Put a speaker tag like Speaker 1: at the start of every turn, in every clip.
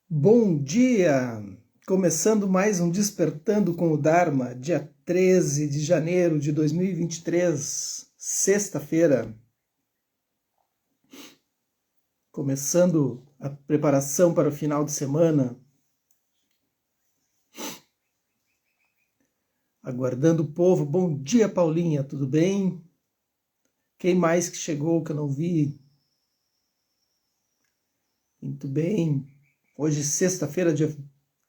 Speaker 1: Bom dia! Começando mais um Despertando com o Dharma, dia 13 de janeiro de 2023, sexta-feira. Começando a preparação para o final de semana. Aguardando o povo. Bom dia, Paulinha, tudo bem? Quem mais que chegou que eu não vi? Muito bem. Hoje, sexta-feira, dia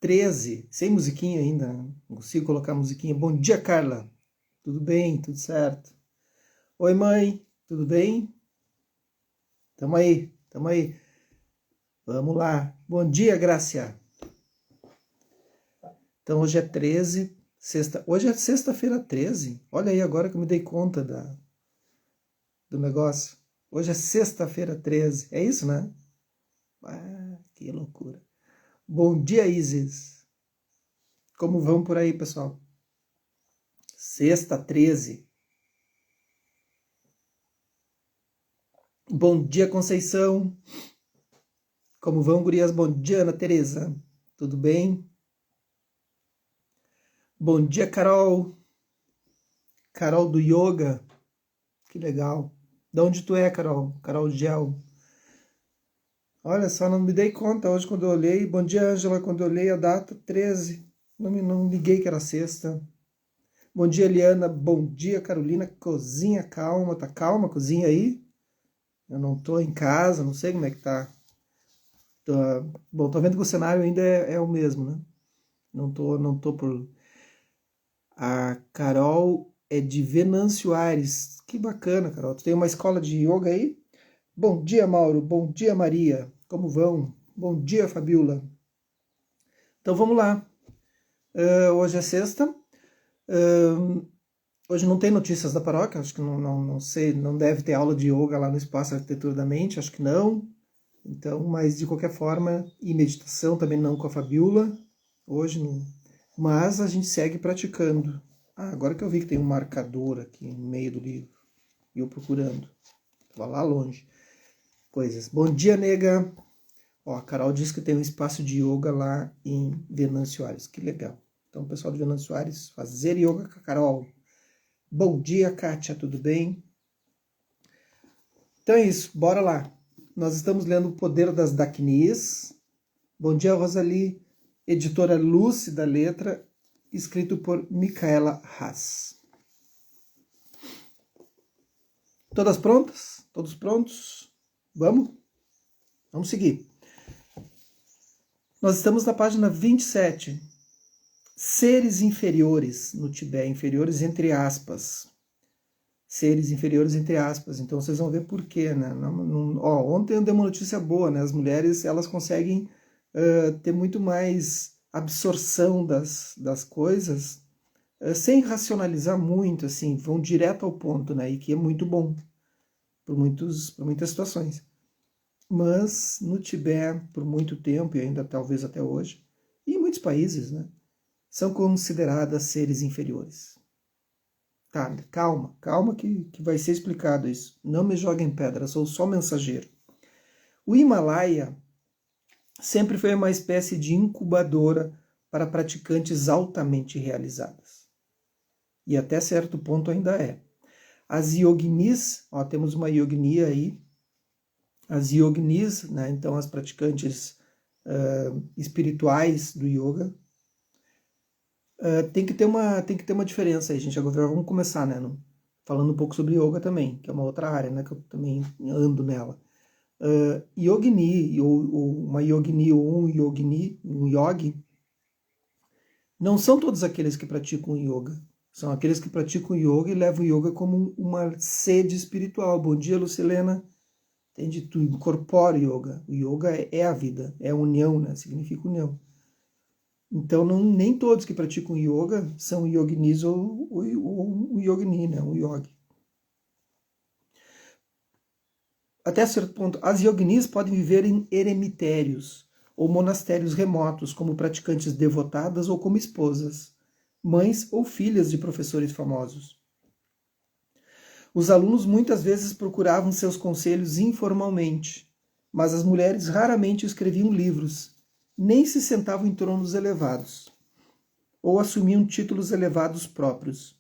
Speaker 1: 13, sem musiquinha ainda, não consigo colocar musiquinha. Bom dia, Carla. Tudo bem? Tudo certo? Oi, mãe. Tudo bem? Tamo aí, tamo aí. Vamos lá. Bom dia, Grácia. Então, hoje é 13, sexta. Hoje é sexta-feira 13. Olha aí agora que eu me dei conta do negócio. Hoje é sexta-feira 13. É isso, né? Ah, que loucura. Bom dia, Isis. Como vão por aí, pessoal? Sexta 13. Bom dia, Conceição. Como vão, gurias? Bom dia, Ana Tereza. Tudo bem? Bom dia, Carol. Carol do Yoga. Que legal. De onde tu é, Carol? Carol Gel. Olha só, não me dei conta hoje quando eu olhei. Bom dia, Ângela. Quando eu olhei a data, 13. Não liguei que era sexta. Bom dia, Eliana. Bom dia, Carolina. Cozinha calma. Tá calma a cozinha aí? Eu não tô em casa, não sei como é que tá. Bom, tô vendo que o cenário ainda é o mesmo, né? Não tô por... A Carol é de Venâncio Aires. Que bacana, Carol. Tu tem uma escola de yoga aí? Bom dia, Mauro. Bom dia, Maria. Como vão? Bom dia, Fabiola. Então vamos lá. Hoje é sexta. Hoje não tem notícias da paróquia. Acho que não sei. Não deve ter aula de yoga lá no Espaço Arquitetura da Mente. Acho que não. Então, mas de qualquer forma, e meditação também não com a Fabiola. Hoje não. Mas a gente segue praticando. Agora que eu vi que tem um marcador aqui no meio do livro. E eu procurando. Estava lá longe. Coisas. Bom dia, nega. Ó, a Carol disse que tem um espaço de yoga lá em Venâncio Aires. Que legal. Então, pessoal de Venâncio Aires, fazer yoga com a Carol. Bom dia, Kátia. Tudo bem? Então é isso. Bora lá. Nós estamos lendo O Poder das Dakinias. Bom dia, Rosali. Editora Lúcia da Letra, escrito por Micaela Haas. Todas prontas? Todos prontos? Vamos? Vamos seguir. Nós estamos na página 27. Seres inferiores no Tibete, inferiores entre aspas. Seres inferiores entre aspas. Então vocês vão ver por quê, né? Ontem eu dei uma notícia boa, né? As mulheres, elas conseguem ter muito mais absorção das coisas sem racionalizar muito, assim, vão direto ao ponto, né? E que é muito bom por muitas situações. Mas no Tibete, por muito tempo, e ainda talvez até hoje, e em muitos países, né? São consideradas seres inferiores. Tá, calma que vai ser explicado isso. Não me joguem pedra, sou só mensageiro. O Himalaia sempre foi uma espécie de incubadora para praticantes altamente realizadas. E até certo ponto ainda é. As yoginis, ó, temos uma yogini aí, as yoginis, né, então as praticantes espirituais do yoga, tem que ter uma diferença aí, gente. Agora vamos começar, né, falando um pouco sobre yoga também, que é uma outra área, né, que eu também ando nela. Yogini, ou uma yogini ou um yogini, um yogi, não são todos aqueles que praticam yoga. São aqueles que praticam yoga e levam o yoga como uma sede espiritual. Bom dia, Lucilena. Entende? Tu incorpora o yoga. O yoga é a vida, é a união, né? Significa união. Então, nem todos que praticam yoga são yoginis ou um yogini, né? Um yogi. Até certo ponto, as yoginis podem viver em eremitérios ou monastérios remotos, como praticantes devotadas ou como esposas, mães ou filhas de professores famosos. Os alunos muitas vezes procuravam seus conselhos informalmente, mas as mulheres raramente escreviam livros nem se sentavam em tronos elevados, ou assumiam títulos elevados próprios.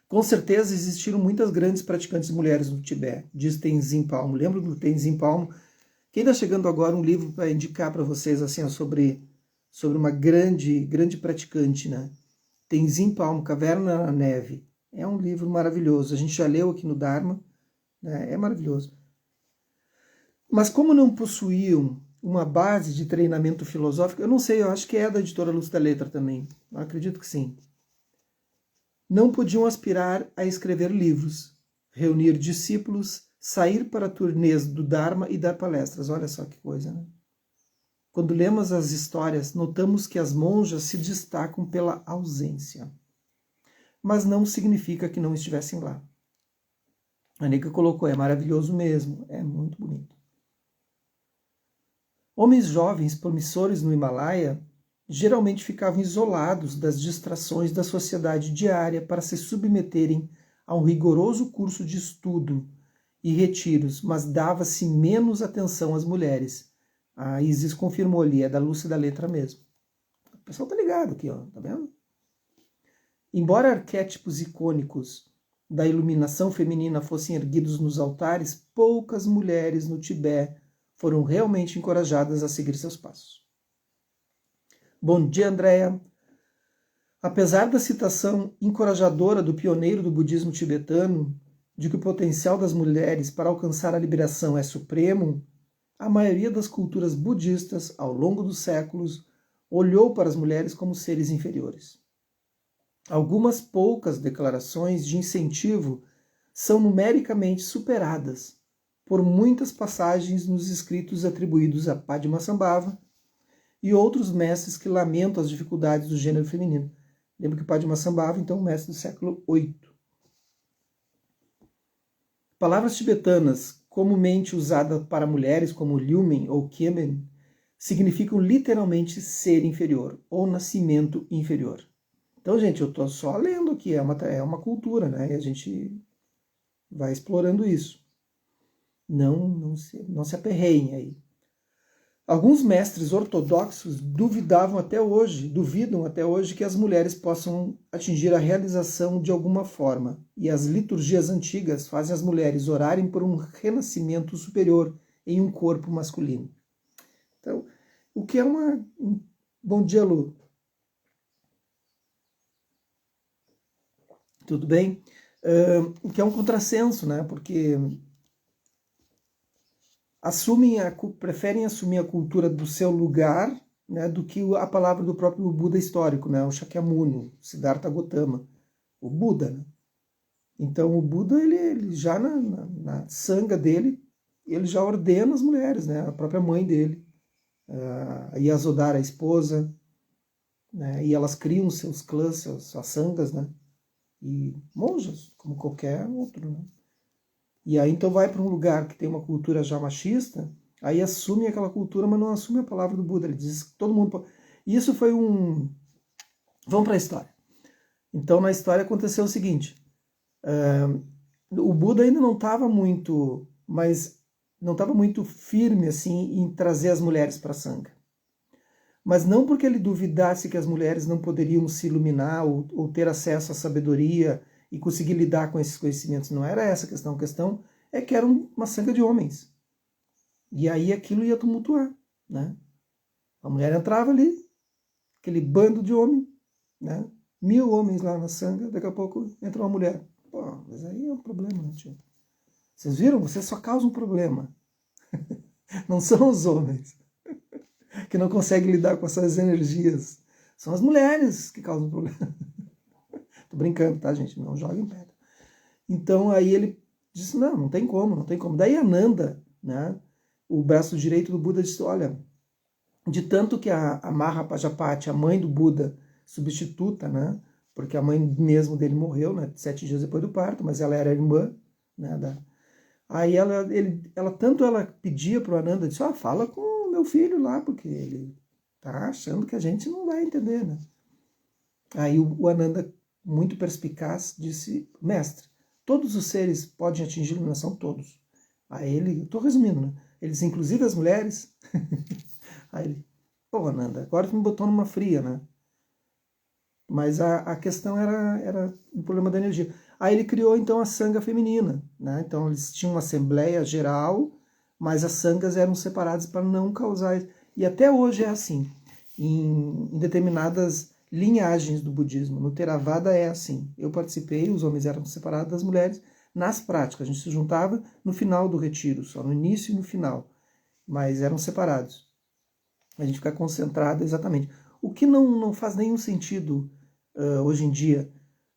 Speaker 1: Com certeza existiram muitas grandes praticantes mulheres no Tibete, diz Tenzin Palmo. Lembro do Tenzin Palmo? Quem está chegando agora um livro para indicar para vocês assim, sobre uma grande praticante, né? Tenzin Palmo, Caverna na Neve. É um livro maravilhoso. A gente já leu aqui no Dharma, né? É maravilhoso. Mas como não possuíam uma base de treinamento filosófico, eu não sei, eu acho que é da editora Luz da Letra também. Eu acredito que sim. Não podiam aspirar a escrever livros, reunir discípulos, sair para turnês do Dharma e dar palestras. Olha só que coisa, né? Quando lemos as histórias, notamos que as monjas se destacam pela ausência. Mas não significa que não estivessem lá. A Nika colocou, é maravilhoso mesmo, é muito bonito. Homens jovens promissores no Himalaia geralmente ficavam isolados das distrações da sociedade diária para se submeterem a um rigoroso curso de estudo e retiros, mas dava-se menos atenção às mulheres. A Isis confirmou ali, é da Lúcia da Letra mesmo. O pessoal tá ligado aqui, ó, tá vendo? Embora arquétipos icônicos da iluminação feminina fossem erguidos nos altares, poucas mulheres no Tibete foram realmente encorajadas a seguir seus passos. Bom dia, Andréa. Apesar da citação encorajadora do pioneiro do budismo tibetano, de que o potencial das mulheres para alcançar a liberação é supremo, a maioria das culturas budistas, ao longo dos séculos, olhou para as mulheres como seres inferiores. Algumas poucas declarações de incentivo são numericamente superadas por muitas passagens nos escritos atribuídos a Padmasambhava e outros mestres que lamentam as dificuldades do gênero feminino. Lembra que Padmasambhava, então, mestre do século VIII. Palavras tibetanas comumente usadas para mulheres, como Lyumen ou Kemen, significam literalmente ser inferior ou nascimento inferior. Então, gente, eu estou só lendo aqui, é uma cultura, né? E a gente vai explorando isso. Não se aperreiem aí. Alguns mestres ortodoxos duvidam até hoje que as mulheres possam atingir a realização de alguma forma, e as liturgias antigas fazem as mulheres orarem por um renascimento superior em um corpo masculino. Então, o que é uma... Bom dia, Lu. Tudo bem? O que é um contrassenso, né? Porque preferem assumir a cultura do seu lugar, né, do que a palavra do próprio Buda histórico, né, o Shakyamuni, Siddhartha Gautama, o Buda. Né? Então o Buda, ele já na sanga dele, ele já ordena as mulheres, né, a própria mãe dele, a Yasodhara, a esposa, né, e elas criam seus clãs, suas sangas, né, e monjas, como qualquer outro, né. E aí então vai para um lugar que tem uma cultura já machista, aí assume aquela cultura, mas não assume a palavra do Buda. Ele diz que todo mundo pode... Isso foi um... Vamos para a história. Então na história aconteceu o seguinte, o Buda ainda não estava muito, firme assim em trazer as mulheres para a Sangha. Mas não porque ele duvidasse que as mulheres não poderiam se iluminar ou ter acesso à sabedoria e conseguir lidar com esses conhecimentos. Não era essa a questão é que era uma sanga de homens. E aí aquilo ia tumultuar, né? A mulher entrava ali, aquele bando de homem, né? 1000 homens lá na sanga, daqui a pouco entra uma mulher. Pô, mas aí é um problema, né, tio? Vocês viram? Vocês só causam um problema. Não são os homens que não conseguem lidar com essas energias. São as mulheres que causam problema. Tô brincando, tá, gente? Não joguem pedra. Então aí ele disse, não tem como. Daí Ananda, né, o braço direito do Buda, disse, olha, de tanto que a Mahapajapati, a mãe do Buda, substituta, né, porque a mãe mesmo dele morreu, né, 7 dias depois do parto, mas ela era irmã, né, aí ela pedia para o Ananda, disse, fala com o meu filho lá, porque ele tá achando que a gente não vai entender, né. Aí o Ananda, muito perspicaz, disse, mestre, todos os seres podem atingir a iluminação, todos. Aí ele, estou resumindo, né? Eles, inclusive as mulheres. Aí ele, pô, Nanda, agora tu me botou numa fria, né? Mas a questão era o problema da energia. Aí ele criou, então, a sanga feminina, né? Então, eles tinham uma assembleia geral, mas as sangas eram separadas para não causar... E até hoje é assim, em determinadas linhagens do budismo. No Theravada é assim. Eu participei, os homens eram separados das mulheres. Nas práticas, a gente se juntava no final do retiro, só no início e no final. Mas eram separados. A gente fica concentrado exatamente. O que não faz nenhum sentido hoje em dia,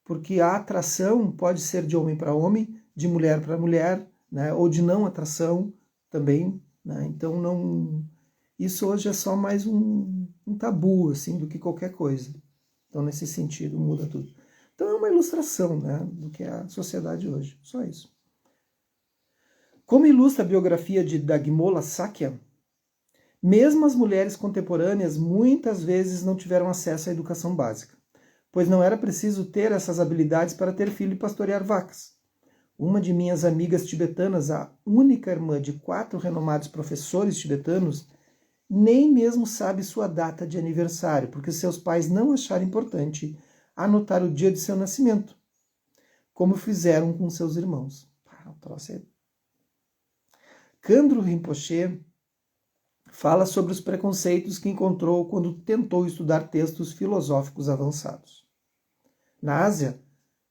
Speaker 1: porque a atração pode ser de homem para homem, de mulher para mulher, né, ou de não atração também, né, então não, isso hoje é só mais um tabu assim do que qualquer coisa. Então nesse sentido muda tudo. Então é uma ilustração, né, do que é a sociedade hoje, só isso. Como ilustra a biografia de Dagmola Sakya, mesmo as mulheres contemporâneas muitas vezes não tiveram acesso à educação básica, pois não era preciso ter essas habilidades para ter filho e pastorear vacas. Uma de minhas amigas tibetanas, a única irmã de 4 renomados professores tibetanos, nem mesmo sabe sua data de aniversário, porque seus pais não acharam importante anotar o dia de seu nascimento, como fizeram com seus irmãos. Khandro Rinpoche fala sobre os preconceitos que encontrou quando tentou estudar textos filosóficos avançados. Na Ásia,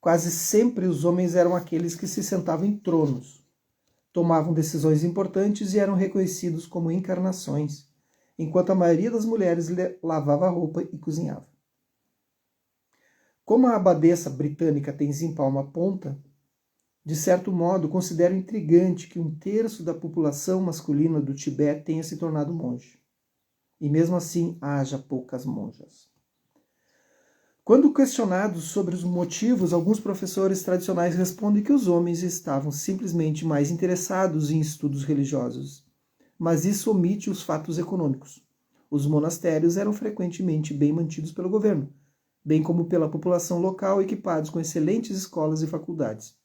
Speaker 1: quase sempre os homens eram aqueles que se sentavam em tronos, tomavam decisões importantes e eram reconhecidos como encarnações, enquanto a maioria das mulheres lavava roupa e cozinhava. Como a abadesa britânica Tenzin Palmo Ponta, de certo modo considero intrigante que 1/3 da população masculina do Tibete tenha se tornado monge. E mesmo assim haja poucas monjas. Quando questionados sobre os motivos, alguns professores tradicionais respondem que os homens estavam simplesmente mais interessados em estudos religiosos. Mas isso omite os fatos econômicos. Os monastérios eram frequentemente bem mantidos pelo governo, bem como pela população local, equipados com excelentes escolas e faculdades.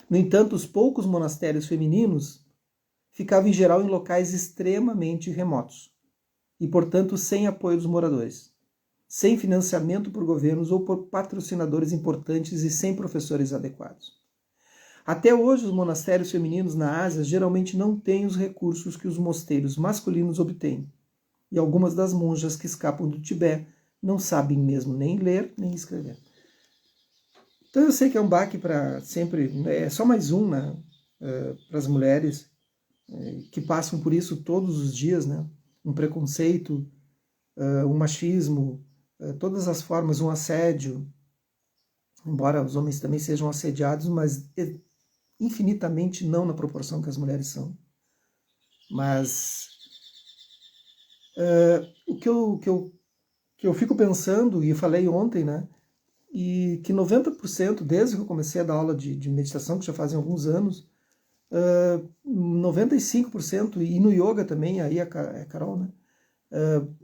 Speaker 1: No entanto, os poucos monastérios femininos ficavam em geral em locais extremamente remotos e, portanto, sem apoio dos moradores, sem financiamento por governos ou por patrocinadores importantes e sem professores adequados. Até hoje, os monastérios femininos na Ásia geralmente não têm os recursos que os mosteiros masculinos obtêm, e algumas das monjas que escapam do Tibete não sabem mesmo nem ler nem escrever. Então eu sei que é um baque para sempre, é só mais um, né, para as mulheres que passam por isso todos os dias, né, um preconceito, um machismo, todas as formas, um assédio, embora os homens também sejam assediados, mas infinitamente não na proporção que as mulheres são. Mas o que eu fico pensando, e falei ontem, né, e que 90%, desde que eu comecei a dar aula de meditação, que já fazem alguns anos, 95%, e no yoga também, aí a Carol, né,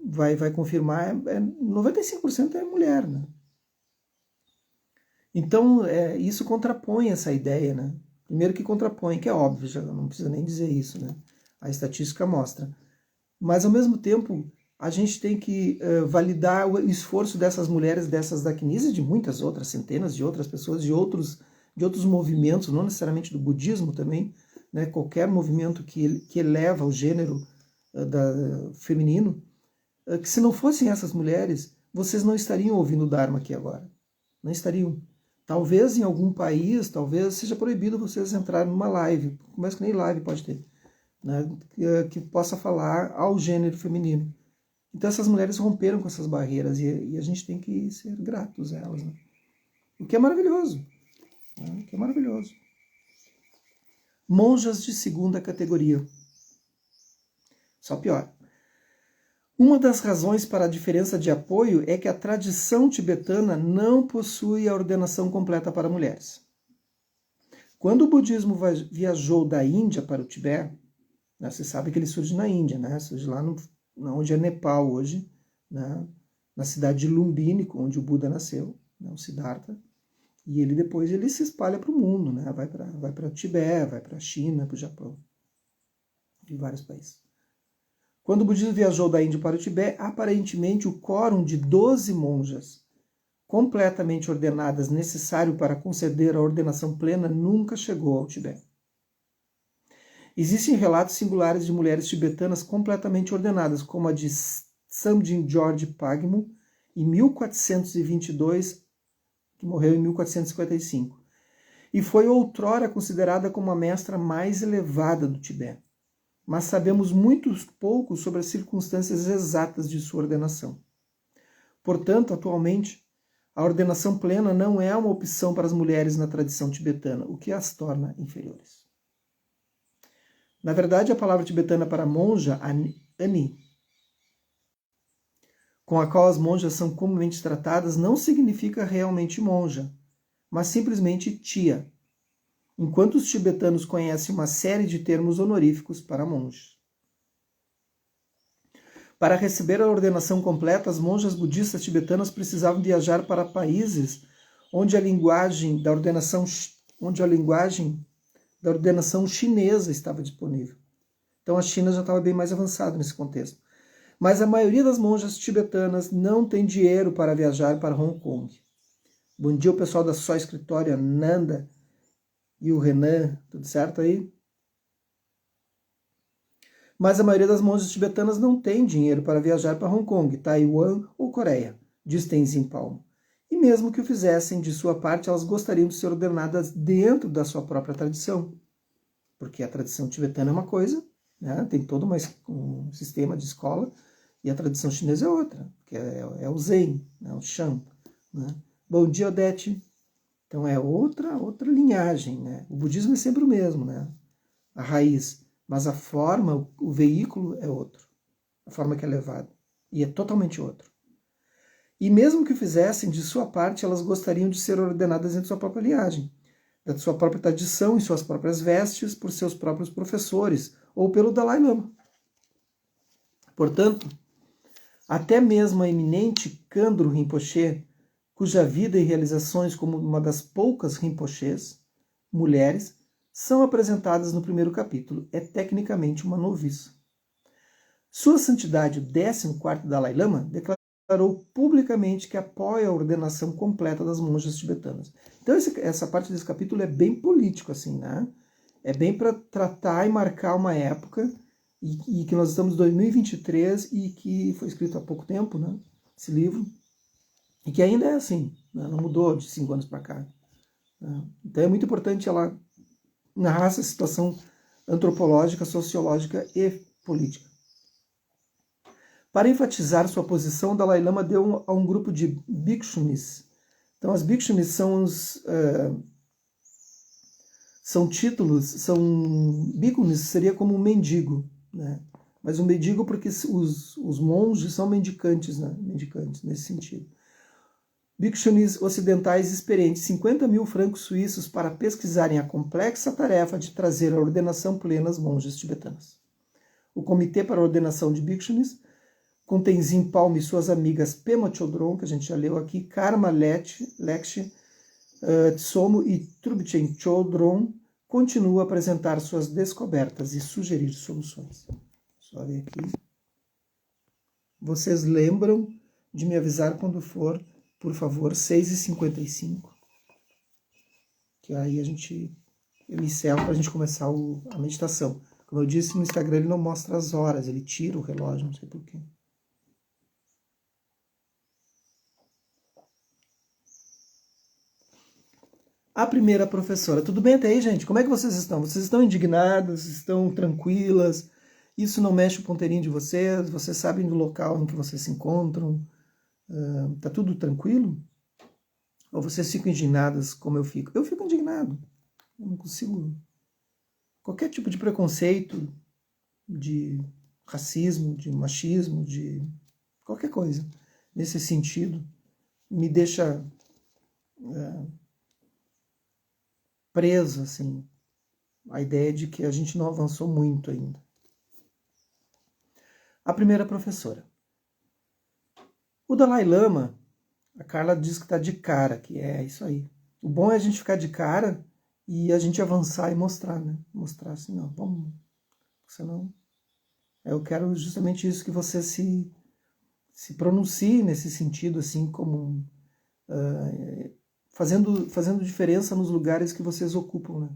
Speaker 1: vai confirmar, 95% é mulher, né? Então, isso contrapõe essa ideia, né? Primeiro que contrapõe, que é óbvio, já não precisa nem dizer isso, né? A estatística mostra. Mas, ao mesmo tempo, a gente tem que validar o esforço dessas mulheres, dessas dakinis e de muitas outras, centenas de outras pessoas, de outros movimentos, não necessariamente do budismo também, né? Qualquer movimento que eleva o gênero feminino, que se não fossem essas mulheres, vocês não estariam ouvindo o Dharma aqui agora. Não estariam. Talvez em algum país, talvez seja proibido vocês entrarem numa live, mas que nem live pode ter, né, que possa falar ao gênero feminino. Então essas mulheres romperam com essas barreiras e a gente tem que ser gratos a elas, né? O que é maravilhoso. Né? O que é maravilhoso. Monjas de segunda categoria. Só pior. Uma das razões para a diferença de apoio é que a tradição tibetana não possui a ordenação completa para mulheres. Quando o budismo viajou da Índia para o Tibete, né, você sabe que ele surge na Índia, né, surge lá onde é Nepal hoje, né, na cidade de Lumbini, onde o Buda nasceu, né, o Siddhartha, e ele depois se espalha para o mundo, né, vai para o Tibete, vai para a China, para o Japão, e vários países. Quando o budismo viajou da Índia para o Tibete, aparentemente o quórum de 12 monjas completamente ordenadas necessário para conceder a ordenação plena nunca chegou ao Tibete. Existem relatos singulares de mulheres tibetanas completamente ordenadas, como a de Samjin George Pagmo, em 1422, que morreu em 1455, e foi outrora considerada como a mestra mais elevada do Tibete. Mas sabemos muito pouco sobre as circunstâncias exatas de sua ordenação. Portanto, atualmente, a ordenação plena não é uma opção para as mulheres na tradição tibetana, o que as torna inferiores. Na verdade, a palavra tibetana para monja, ani, com a qual as monjas são comumente tratadas, não significa realmente monja, mas simplesmente tia, enquanto os tibetanos conhecem uma série de termos honoríficos para monges. Para receber a ordenação completa, as monjas budistas tibetanas precisavam viajar para países onde a linguagem da ordenação chinesa estava disponível. Então a China já estava bem mais avançada nesse contexto. Mas a maioria das monjas tibetanas não tem dinheiro para viajar para Hong Kong. Bom dia, o pessoal da Só Escritório, Nanda e o Renan, tudo certo aí? Mas a maioria das monjas tibetanas não tem dinheiro para viajar para Hong Kong, Taiwan ou Coreia, diz Tenzin Palmo. E mesmo que o fizessem, de sua parte, elas gostariam de ser ordenadas dentro da sua própria tradição. Porque a tradição tibetana é uma coisa, né? Tem todo um sistema de escola, e a tradição chinesa é outra, que é o Zen, né? O Shan. Né? Bom dia, Odete. Então é outra linhagem. Né? O budismo é sempre o mesmo, né? A raiz. Mas a forma, o veículo é outro. A forma que é levada. E é totalmente outro. E mesmo que o fizessem, de sua parte, elas gostariam de ser ordenadas dentro de sua própria linhagem, da sua própria tradição, em suas próprias vestes, por seus próprios professores, ou pelo Dalai Lama. Portanto, até mesmo a eminente Khandro Rinpoche, cuja vida e realizações como uma das poucas Rinpoches, mulheres, são apresentadas no primeiro capítulo. É tecnicamente uma noviça. Sua Santidade, o 14º Dalai Lama, declarou publicamente que apoia a ordenação completa das monjas tibetanas. Então essa parte desse capítulo é bem político, assim, né? É bem para tratar e marcar uma época, e que nós estamos em 2023 e que foi escrito há pouco tempo, né? Esse livro, e que ainda é assim, né? Não mudou de 5 anos para cá. Né? Então é muito importante ela narrar essa situação antropológica, sociológica e política. Para enfatizar sua posição, o Dalai Lama deu a um grupo de bhikshunis. Então, as bhikshunis são títulos, bhikshunis seria como um mendigo, né? Mas um mendigo porque os monges são mendicantes, né? Mendicantes nesse sentido. Bhikshunis ocidentais experientes 50 mil francos suíços para pesquisarem a complexa tarefa de trazer a ordenação plena às monjas tibetanas. O Comitê para a Ordenação de Bhikshunis, com Tenzin Palmo e suas amigas Pema Chodron, que a gente já leu aqui, Karma Lekshe, Tsomo e Trubchen Chodron, continua a apresentar suas descobertas e sugerir soluções. Só ver aqui. Vocês lembram de me avisar quando for, por favor, 6h55. Que aí eu encerro para a gente começar a meditação. Como eu disse, no Instagram ele não mostra as horas, ele tira o relógio, não sei porquê. A primeira professora. Tudo bem até aí, gente? Como é que vocês estão? Vocês estão indignadas? Estão tranquilas? Isso não mexe o ponteirinho de vocês? Vocês sabem do local em que vocês se encontram? Tá tudo tranquilo? Ou vocês ficam indignadas como eu fico? Eu fico indignado. Eu não consigo... Qualquer tipo de preconceito, de racismo, de machismo, de qualquer coisa nesse sentido, me deixa... preso, assim, a ideia de que a gente não avançou muito ainda. A primeira professora. O Dalai Lama, a Carla diz que está de cara, que é isso aí. O bom é a gente ficar de cara e a gente avançar e mostrar, né? Mostrar assim, não, vamos, senão Eu quero justamente isso, que você se pronuncie nesse sentido, assim, como fazendo diferença nos lugares que vocês ocupam, né?